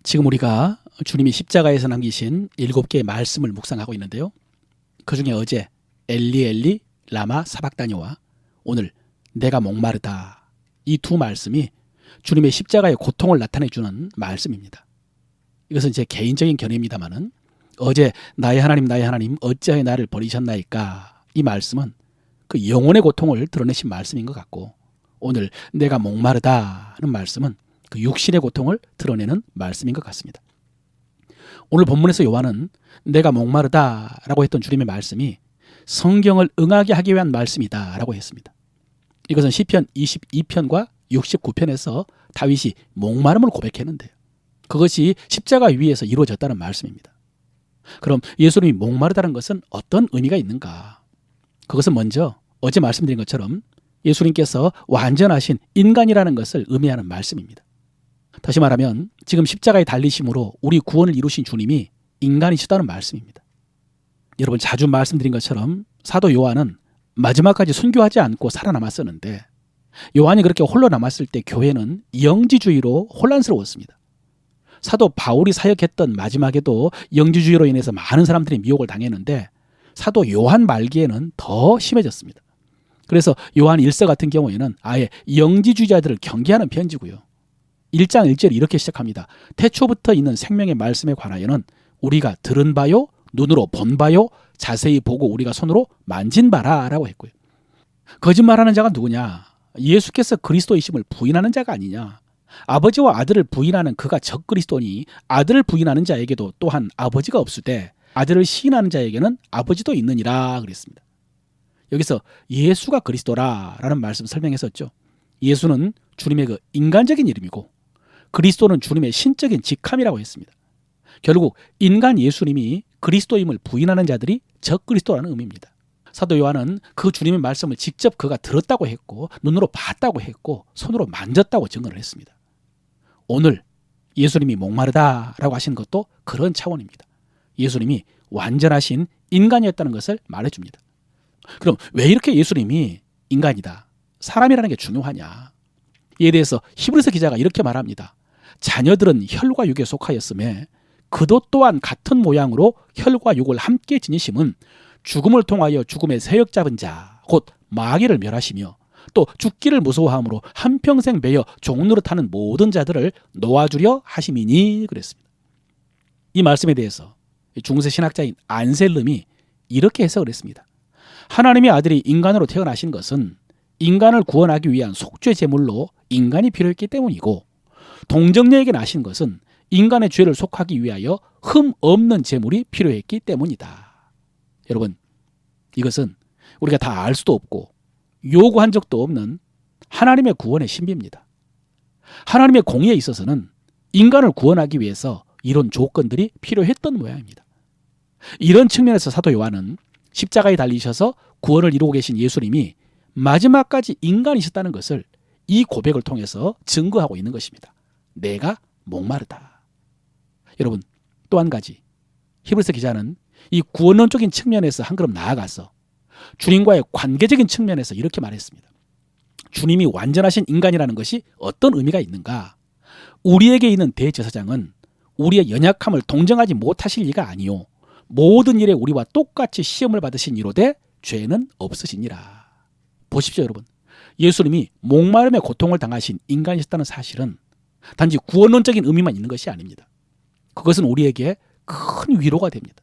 지금 우리가 주님이 십자가에서 남기신 7개의 말씀을 묵상하고 있는데요. 그중에 어제 엘리 엘리 라마 사박다니와 오늘 내가 목마르다, 이 두 말씀이 주님의 십자가의 고통을 나타내주는 말씀입니다. 이것은 제 개인적인 견해입니다마는 어제 나의 하나님 어찌하여 나를 버리셨나이까, 이 말씀은 그 영혼의 고통을 드러내신 말씀인 것 같고, 오늘 내가 목마르다 하는 말씀은 그 육신의 고통을 드러내는 말씀인 것 같습니다. 오늘 본문에서 요한은 내가 목마르다 라고 했던 주님의 말씀이 성경을 응하게 하기 위한 말씀이다 라고 했습니다. 이것은 시편 22편과 69편에서 다윗이 목마름을 고백했는데요, 그것이 십자가 위에서 이루어졌다는 말씀입니다. 그럼 예수님이 목마르다는 것은 어떤 의미가 있는가? 그것은 먼저 어제 말씀드린 것처럼 예수님께서 완전하신 인간이라는 것을 의미하는 말씀입니다. 다시 말하면 지금 십자가에 달리심으로 우리 구원을 이루신 주님이 인간이시다는 말씀입니다. 여러분, 자주 말씀드린 것처럼 사도 요한은 마지막까지 순교하지 않고 살아남았었는데, 요한이 그렇게 홀로 남았을 때 교회는 영지주의로 혼란스러웠습니다. 사도 바울이 사역했던 마지막에도 영지주의로 인해서 많은 사람들이 미혹을 당했는데, 사도 요한 말기에는 더 심해졌습니다. 그래서 요한 1서 같은 경우에는 아예 영지주의자들을 경계하는 편지고요. 1장 1절이 이렇게 시작합니다. 태초부터 있는 생명의 말씀에 관하여는 우리가 들은 바요, 눈으로 본 바요, 자세히 보고 우리가 손으로 만진 바라 라고 했고요. 거짓말하는 자가 누구냐? 예수께서 그리스도이심을 부인하는 자가 아니냐? 아버지와 아들을 부인하는 그가 적그리스도니 아들을 부인하는 자에게도 또한 아버지가 없으되 아들을 시인하는 자에게는 아버지도 있느니라 그랬습니다. 여기서 예수가 그리스도라라는 말씀 설명했었죠. 예수는 주님의 그 인간적인 이름이고 그리스도는 주님의 신적인 직함이라고 했습니다. 결국 인간 예수님이 그리스도임을 부인하는 자들이 적그리스도라는 의미입니다. 사도 요한은 그 주님의 말씀을 직접 그가 들었다고 했고 눈으로 봤다고 했고 손으로 만졌다고 증언을 했습니다. 오늘 예수님이 목마르다라고 하시는 것도 그런 차원입니다. 예수님이 완전하신 인간이었다는 것을 말해줍니다. 그럼 왜 이렇게 예수님이 인간이다, 사람이라는 게 중요하냐? 이에 대해서 히브리서 기자가 이렇게 말합니다. 자녀들은 혈과 육에 속하였음에 그도 또한 같은 모양으로 혈과 육을 함께 지니심은 죽음을 통하여 죽음의 세력 잡은 자, 곧 마귀를 멸하시며 또 죽기를 무서워함으로 한평생 매여 종노릇하는 모든 자들을 놓아주려 하심이니 그랬습니다. 이 말씀에 대해서 중세 신학자인 안셀름이 이렇게 해석을 했습니다. 하나님의 아들이 인간으로 태어나신 것은 인간을 구원하기 위한 속죄 제물로 인간이 필요했기 때문이고, 동정녀에게 나신 것은 인간의 죄를 속하기 위하여 흠 없는 제물이 필요했기 때문이다. 여러분, 이것은 우리가 다 알 수도 없고 요구한 적도 없는 하나님의 구원의 신비입니다. 하나님의 공의에 있어서는 인간을 구원하기 위해서 이런 조건들이 필요했던 모양입니다. 이런 측면에서 사도 요한은 십자가에 달리셔서 구원을 이루고 계신 예수님이 마지막까지 인간이셨다는 것을 이 고백을 통해서 증거하고 있는 것입니다. 내가 목마르다. 여러분, 또 한 가지, 히브리서 기자는 이 구원론적인 측면에서 한 걸음 나아가서 주님과의 관계적인 측면에서 이렇게 말했습니다. 주님이 완전하신 인간이라는 것이 어떤 의미가 있는가? 우리에게 있는 대제사장은 우리의 연약함을 동정하지 못하실 리가 아니요 모든 일에 우리와 똑같이 시험을 받으신 이로되 죄는 없으시니라. 보십시오, 여러분. 예수님이 목마름의 고통을 당하신 인간이셨다는 사실은 단지 구원론적인 의미만 있는 것이 아닙니다. 그것은 우리에게 큰 위로가 됩니다.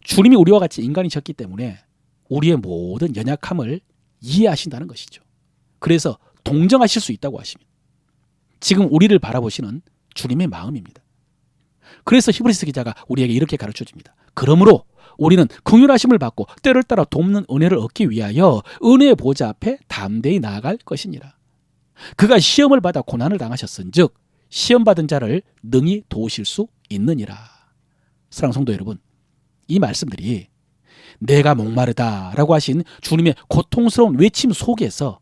주님이 우리와 같이 인간이셨기 때문에 우리의 모든 연약함을 이해하신다는 것이죠. 그래서 동정하실 수 있다고 하십니다. 지금 우리를 바라보시는 주님의 마음입니다. 그래서 히브리서 기자가 우리에게 이렇게 가르쳐줍니다. 그러므로 우리는 긍휼하심을 받고 때를 따라 돕는 은혜를 얻기 위하여 은혜의 보좌 앞에 담대히 나아갈 것이니라. 그가 시험을 받아 고난을 당하셨은즉 시험받은 자를 능히 도우실 수 있느니라. 사랑하는 성도 여러분, 이 말씀들이 내가 목마르다라고 하신 주님의 고통스러운 외침 속에서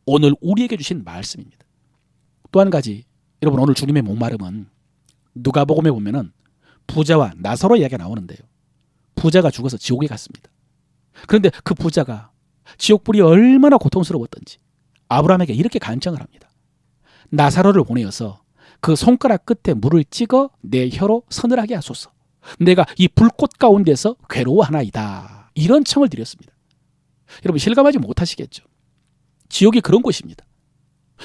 오늘 우리에게 주신 말씀입니다. 또 한 가지, 여러분, 오늘 주님의 목마름은 누가복음에 보면은 부자와 나사로 이야기가 나오는데요, 부자가 죽어서 지옥에 갔습니다. 그런데 그 부자가 지옥불이 얼마나 고통스러웠던지 아브라함에게 이렇게 간청을 합니다. 나사로를 보내어서 그 손가락 끝에 물을 찍어 내 혀로 서늘하게 하소서. 내가 이 불꽃 가운데서 괴로워하나이다. 이런 청을 드렸습니다. 여러분 실감하지 못하시겠죠? 지옥이 그런 곳입니다.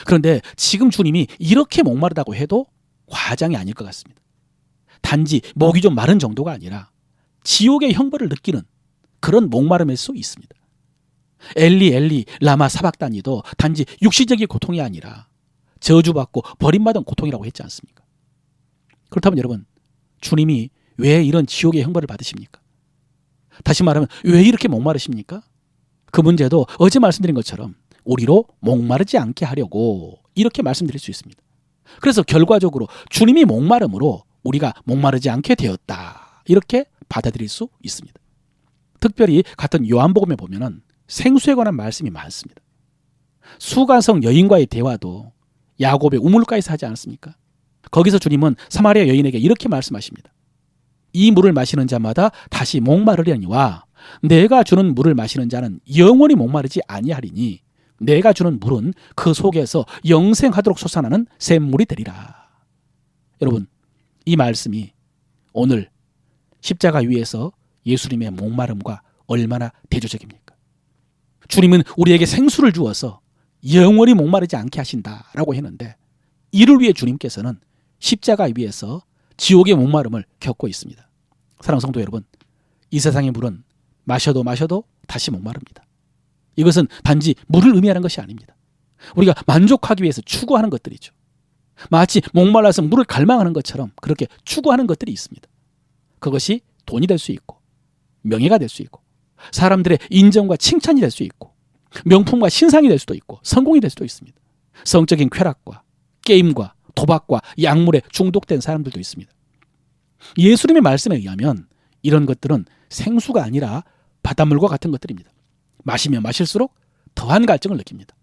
그런데 지금 주님이 이렇게 목마르다고 해도 과장이 아닐 것 같습니다. 단지 목이 좀 마른 정도가 아니라 지옥의 형벌을 느끼는 그런 목마름일 수 있습니다. 엘리 엘리 라마 사박다니도 단지 육시적인 고통이 아니라 저주받고 버림받은 고통이라고 했지 않습니까? 그렇다면 여러분, 주님이 왜 이런 지옥의 형벌을 받으십니까? 다시 말하면 왜 이렇게 목마르십니까? 그 문제도 어제 말씀드린 것처럼 우리로 목마르지 않게 하려고 이렇게 말씀드릴 수 있습니다. 그래서 결과적으로 주님이 목마름으로 우리가 목마르지 않게 되었다. 이렇게 받아들일 수 있습니다. 특별히 같은 요한복음에 보면은 생수에 관한 말씀이 많습니다. 수가성 여인과의 대화도 야곱의 우물가에서 하지 않았습니까? 거기서 주님은 사마리아 여인에게 이렇게 말씀하십니다. 이 물을 마시는 자마다 다시 목마르려니와 내가 주는 물을 마시는 자는 영원히 목마르지 아니하리니 내가 주는 물은 그 속에서 영생하도록 솟아나는 샘물이 되리라. 여러분, 이 말씀이 오늘 십자가 위에서 예수님의 목마름과 얼마나 대조적입니까? 주님은 우리에게 생수를 주어서 영원히 목마르지 않게 하신다라고 했는데 이를 위해 주님께서는 십자가 위에서 지옥의 목마름을 겪고 있습니다. 사랑하는 성도 여러분, 이 세상의 물은 마셔도 다시 목마릅니다. 이것은 단지 물을 의미하는 것이 아닙니다. 우리가 만족하기 위해서 추구하는 것들이죠. 마치 목말라서 물을 갈망하는 것처럼 그렇게 추구하는 것들이 있습니다. 그것이 돈이 될 수 있고 명예가 될 수 있고 사람들의 인정과 칭찬이 될 수 있고 명품과 신상이 될 수도 있고 성공이 될 수도 있습니다. 성적인 쾌락과 게임과 도박과 약물에 중독된 사람들도 있습니다. 예수님의 말씀에 의하면 이런 것들은 생수가 아니라 바닷물과 같은 것들입니다. 마시면 마실수록 더한 갈증을 느낍니다.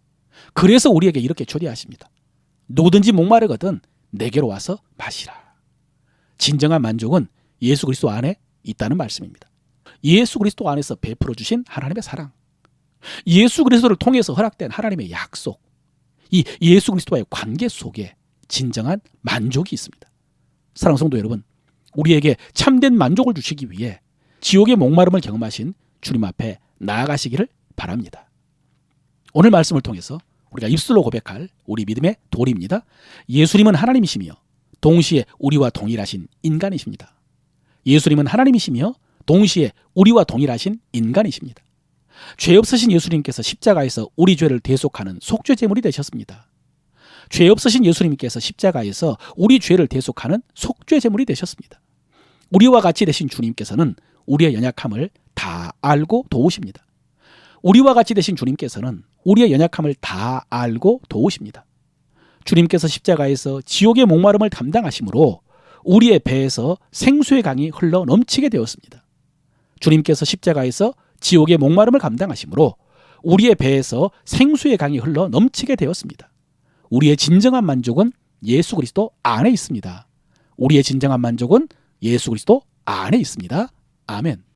그래서 우리에게 이렇게 초대하십니다. 누구든지 목마르거든 내게로 와서 마시라. 진정한 만족은 예수 그리스도 안에 있다는 말씀입니다. 예수 그리스도 안에서 베풀어 주신 하나님의 사랑, 예수 그리스도를 통해서 허락된 하나님의 약속, 이 예수 그리스도와의 관계 속에 진정한 만족이 있습니다. 사랑하는 성도 여러분, 우리에게 참된 만족을 주시기 위해 지옥의 목마름을 경험하신 주님 앞에 나아가시기를 바랍니다. 오늘 말씀을 통해서 우리가 입술로 고백할 우리 믿음의 도리입니다. 예수님은 하나님이시며 동시에 우리와 동일하신 인간이십니다. 예수님은 하나님이시며 동시에 우리와 동일하신 인간이십니다. 죄 없으신 예수님께서 십자가에서 우리 죄를 대속하는 속죄 제물이 되셨습니다. 죄 없으신 예수님께서 십자가에서 우리 죄를 대속하는 속죄 제물이 되셨습니다. 우리와 같이 되신 주님께서는 우리의 연약함을 다 알고 도우십니다. 우리와 같이 되신 주님께서는 우리의 연약함을 다 알고 도우십니다. 주님께서 십자가에서 지옥의 목마름을 담당하심으로 우리의 배에서 생수의 강이 흘러 넘치게 되었습니다. 주님께서 십자가에서 지옥의 목마름을 감당하심으로 우리의 배에서 생수의 강이 흘러 넘치게 되었습니다. 우리의 진정한 만족은 예수 그리스도 안에 있습니다. 우리의 진정한 만족은 예수 그리스도 안에 있습니다. 아멘.